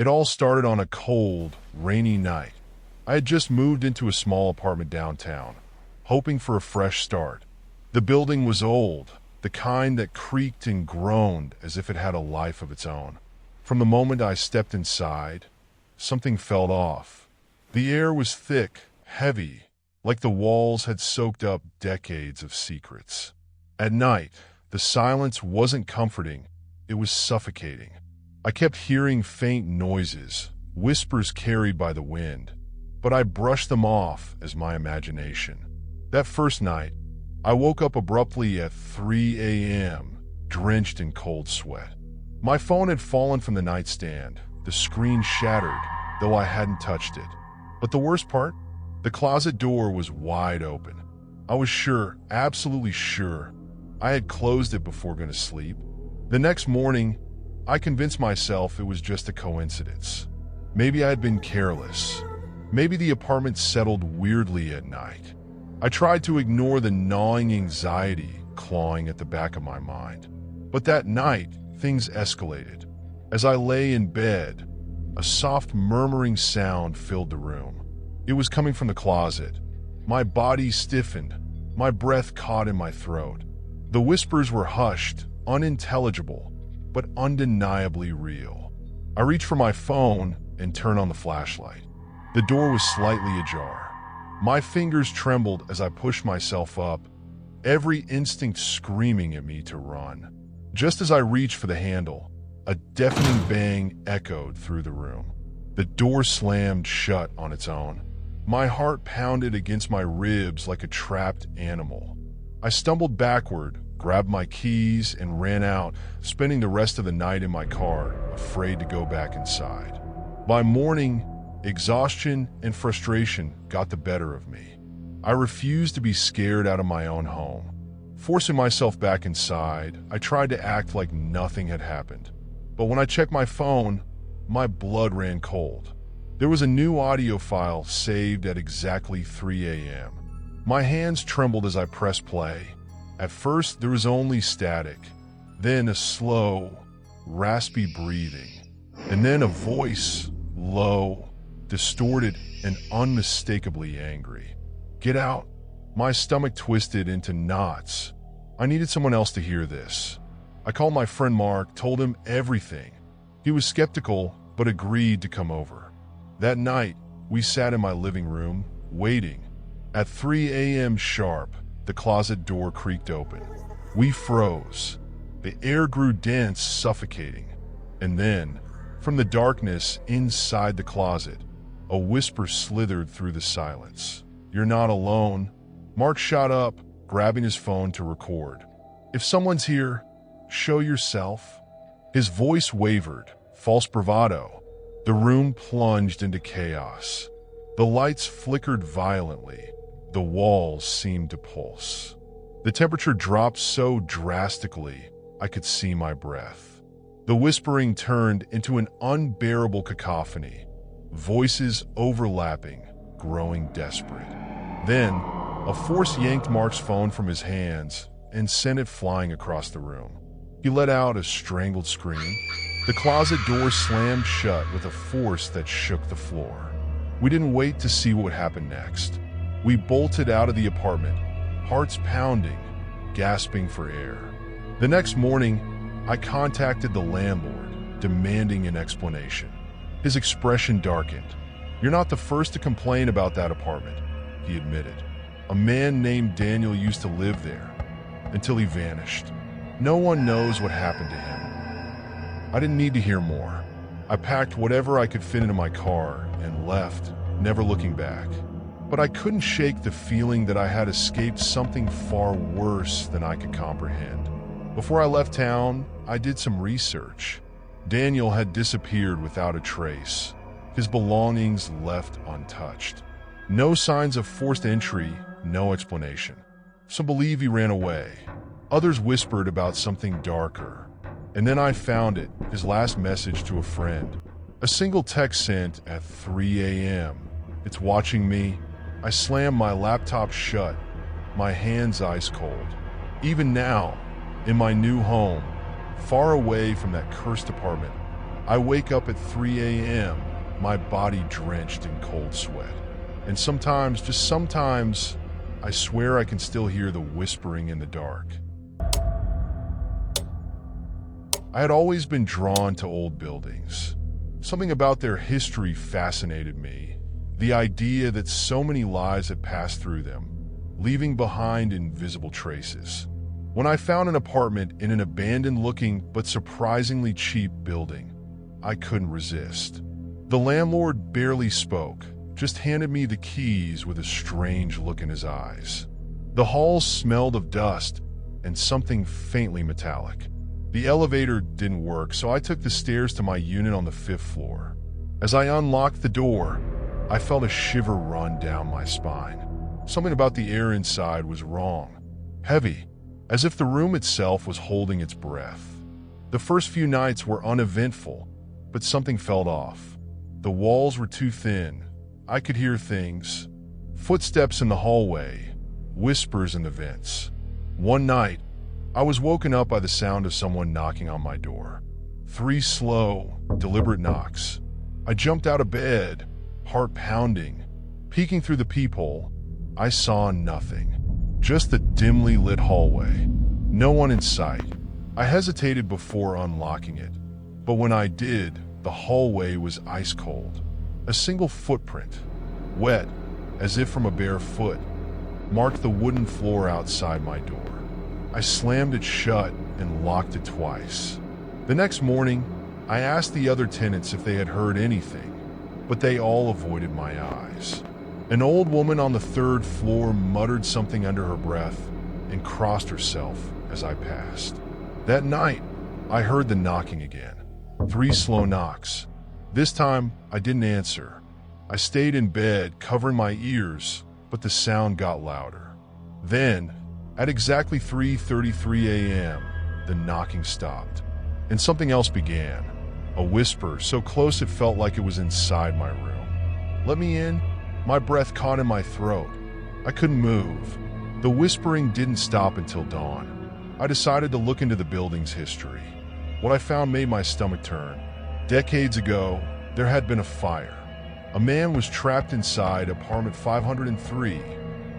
It all started on a cold, rainy night. I had just moved into a small apartment downtown, hoping for a fresh start. The building was old, the kind that creaked and groaned as if it had a life of its own. From the moment I stepped inside, something felt off. The air was thick, heavy, like the walls had soaked up decades of secrets. At night, the silence wasn't comforting, it was suffocating. I kept hearing faint noises, whispers carried by the wind, but I brushed them off as my imagination. That first night, I woke up abruptly at 3 a.m., drenched in cold sweat. My phone had fallen from the nightstand, the screen shattered, though I hadn't touched it. But the worst part? The closet door was wide open. I was sure, absolutely sure, I had closed it before going to sleep. The next morning, I convinced myself it was just a coincidence. Maybe I had been careless. Maybe the apartment settled weirdly at night. I tried to ignore the gnawing anxiety clawing at the back of my mind. But that night, things escalated. As I lay in bed, a soft murmuring sound filled the room. It was coming from the closet. My body stiffened, my breath caught in my throat. The whispers were hushed, unintelligible, but undeniably real. I reached for my phone and turned on the flashlight. The door was slightly ajar. My fingers trembled as I pushed myself up, every instinct screaming at me to run. Just as I reached for the handle, a deafening bang echoed through the room. The door slammed shut on its own. My heart pounded against my ribs like a trapped animal. I stumbled backward, grabbed my keys, and ran out, spending the rest of the night in my car, afraid to go back inside. By morning, exhaustion and frustration got the better of me. I refused to be scared out of my own home. Forcing myself back inside, I tried to act like nothing had happened. But when I checked my phone, my blood ran cold. There was a new audio file saved at exactly 3 a.m. My hands trembled as I pressed play. At first, there was only static, then a slow, raspy breathing, and then a voice, low, distorted, and unmistakably angry. "Get out." My stomach twisted into knots. I needed someone else to hear this. I called my friend Mark, told him everything. He was skeptical, but agreed to come over. That night, we sat in my living room, waiting. At 3 a.m. sharp, the closet door creaked open. We froze. The air grew dense, suffocating. And then, from the darkness inside the closet, a whisper slithered through the silence. "You're not alone." Mark shot up, grabbing his phone to record. "If someone's here, show yourself." His voice wavered, false bravado. The room plunged into chaos. The lights flickered violently. The walls seemed to pulse. The temperature dropped so drastically, I could see my breath. The whispering turned into an unbearable cacophony, voices overlapping, growing desperate. Then, a force yanked Mark's phone from his hands and sent it flying across the room. He let out a strangled scream. The closet door slammed shut with a force that shook the floor. We didn't wait to see what happened next. We bolted out of the apartment, hearts pounding, gasping for air. The next morning, I contacted the landlord, demanding an explanation. His expression darkened. "You're not the first to complain about that apartment," he admitted. "A man named Daniel used to live there, until he vanished. No one knows what happened to him." I didn't need to hear more. I packed whatever I could fit into my car and left, never looking back. But I couldn't shake the feeling that I had escaped something far worse than I could comprehend. Before I left town, I did some research. Daniel had disappeared without a trace, his belongings left untouched. No signs of forced entry, no explanation. Some believe he ran away. Others whispered about something darker. And then I found it, his last message to a friend. A single text sent at 3 a.m. "It's watching me." I slammed my laptop shut, my hands ice cold. Even now, in my new home, far away from that cursed apartment, I wake up at 3 a.m., my body drenched in cold sweat. And sometimes, just sometimes, I swear I can still hear the whispering in the dark. I had always been drawn to old buildings. Something about their history fascinated me. The idea that so many lives had passed through them, leaving behind invisible traces. When I found an apartment in an abandoned-looking but surprisingly cheap building, I couldn't resist. The landlord barely spoke, just handed me the keys with a strange look in his eyes. The halls smelled of dust and something faintly metallic. The elevator didn't work, so I took the stairs to my unit on the 5th floor. As I unlocked the door, I felt a shiver run down my spine. Something about the air inside was wrong, heavy, as if the room itself was holding its breath. The first few nights were uneventful, but something felt off. The walls were too thin. I could hear things. Footsteps in the hallway, whispers in the vents. One night, I was woken up by the sound of someone knocking on my door. 3 slow, deliberate knocks. I jumped out of bed, heart pounding. Peeking through the peephole, I saw nothing. Just the dimly lit hallway. No one in sight. I hesitated before unlocking it, but when I did, the hallway was ice cold. A single footprint, wet, as if from a bare foot, marked the wooden floor outside my door. I slammed it shut and locked it twice. The next morning, I asked the other tenants if they had heard anything, but they all avoided my eyes. An old woman on the 3rd floor muttered something under her breath and crossed herself as I passed. That night, I heard the knocking again. 3 slow knocks. This time, I didn't answer. I stayed in bed, covering my ears, but the sound got louder. Then, at exactly 3:33 a.m., the knocking stopped, and something else began. A whisper so close it felt like it was inside my room. "Let me in." My breath caught in my throat. I couldn't move. The whispering didn't stop until dawn. I decided to look into the building's history. What I found made my stomach turn. Decades ago, there had been a fire. A man was trapped inside apartment 503,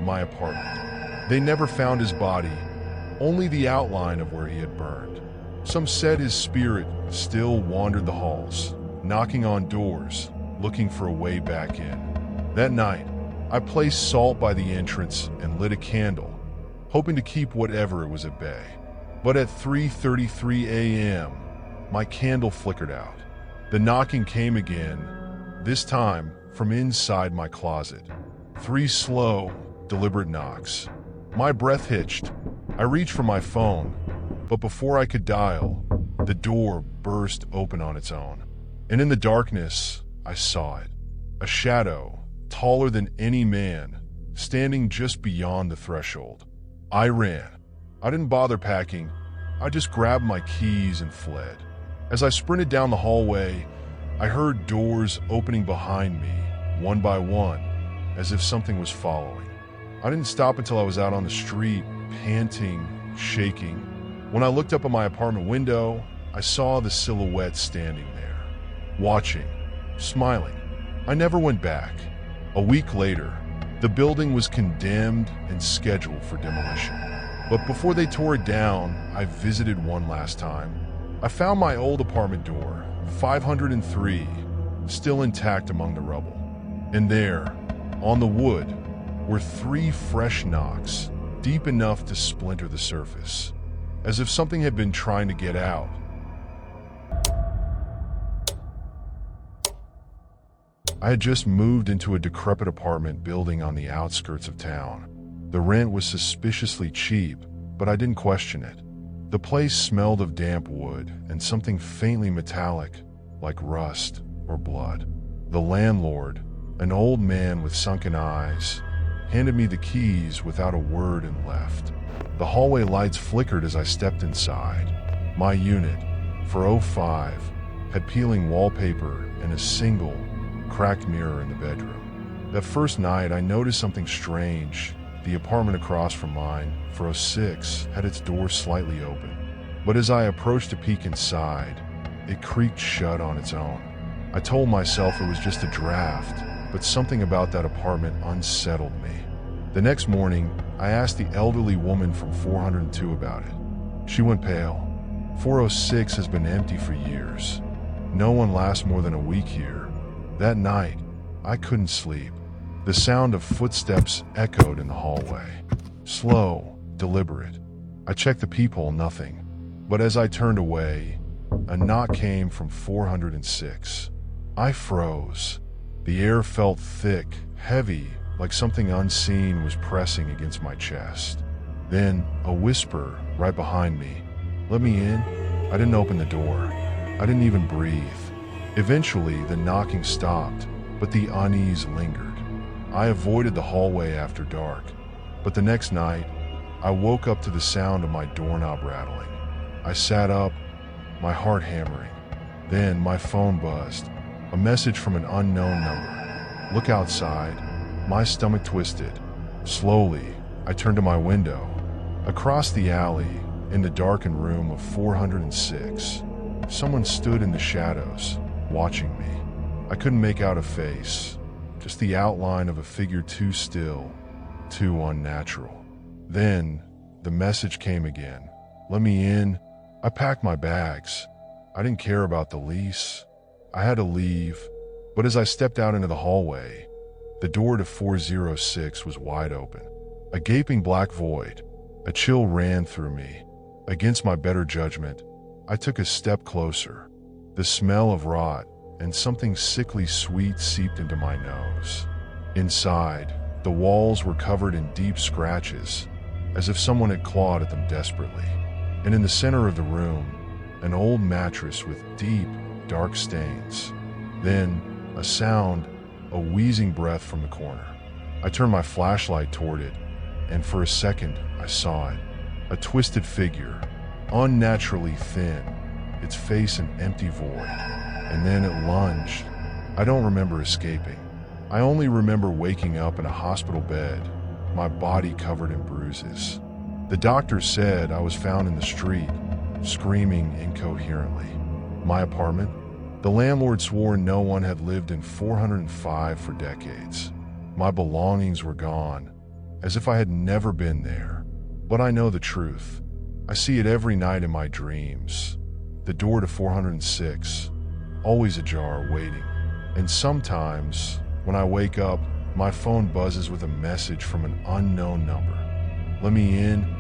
my apartment. They never found his body, only the outline of where he had burned. Some said his spirit still wandered the halls, knocking on doors, looking for a way back in. That night, I placed salt by the entrance and lit a candle, hoping to keep whatever it was at bay. But at 3:33 a.m., my candle flickered out. The knocking came again, this time from inside my closet. 3 slow, deliberate knocks. My breath hitched. I reached for my phone, but before I could dial, the door burst open on its own. And in the darkness, I saw it. A shadow, taller than any man, standing just beyond the threshold. I ran. I didn't bother packing. I just grabbed my keys and fled. As I sprinted down the hallway, I heard doors opening behind me, one by one, as if something was following. I didn't stop until I was out on the street, panting, shaking. When I looked up at my apartment window, I saw the silhouette standing there, watching, smiling. I never went back. A week later, the building was condemned and scheduled for demolition. But before they tore it down, I visited one last time. I found my old apartment door, 503, still intact among the rubble. And there, on the wood, were 3 fresh knocks, deep enough to splinter the surface, as if something had been trying to get out. I had just moved into a decrepit apartment building on the outskirts of town. The rent was suspiciously cheap, but I didn't question it. The place smelled of damp wood and something faintly metallic, like rust or blood. The landlord, an old man with sunken eyes, handed me the keys without a word and left. The hallway lights flickered as I stepped inside. My unit, for 05, had peeling wallpaper and a single, cracked mirror in the bedroom. That first night, I noticed something strange. The apartment across from mine, for 06, had its door slightly open. But as I approached to peek inside, it creaked shut on its own. I told myself it was just a draft, but something about that apartment unsettled me. The next morning, I asked the elderly woman from 402 about it. She went pale. 406 has been empty for years. No one lasts more than a week here. That night, I couldn't sleep. The sound of footsteps echoed in the hallway. Slow, deliberate. I checked the peephole, nothing. But as I turned away, a knock came from 406. I froze. The air felt thick, heavy, like something unseen was pressing against my chest. Then, a whisper right behind me. "Let me in." I didn't open the door. I didn't even breathe. Eventually, the knocking stopped, but the unease lingered. I avoided the hallway after dark, but the next night, I woke up to the sound of my doorknob rattling. I sat up, my heart hammering. Then my phone buzzed, a message from an unknown number. "Look outside." My stomach twisted. Slowly, I turned to my window. Across the alley, in the darkened room of 406, someone stood in the shadows, watching me. I couldn't make out a face, just the outline of a figure too still, too unnatural. Then, the message came again. "Let me in." I packed my bags. I didn't care about the lease. I had to leave, but as I stepped out into the hallway, the door to 406 was wide open. A gaping black void. A chill ran through me. Against my better judgment, I took a step closer. The smell of rot and something sickly sweet seeped into my nose. Inside, the walls were covered in deep scratches, as if someone had clawed at them desperately. And in the center of the room, an old mattress with deep, dark stains. Then, a sound, a wheezing breath from the corner. I turned my flashlight toward it, and for a second, I saw it. A twisted figure, unnaturally thin, its face an empty void. And then it lunged. I don't remember escaping. I only remember waking up in a hospital bed, my body covered in bruises. The doctor said I was found in the street, screaming incoherently. My apartment? The landlord swore no one had lived in 405 for decades. My belongings were gone, as if I had never been there. But I know the truth. I see it every night in my dreams. The door to 406, always ajar, waiting. And sometimes, when I wake up, my phone buzzes with a message from an unknown number. "Let me in."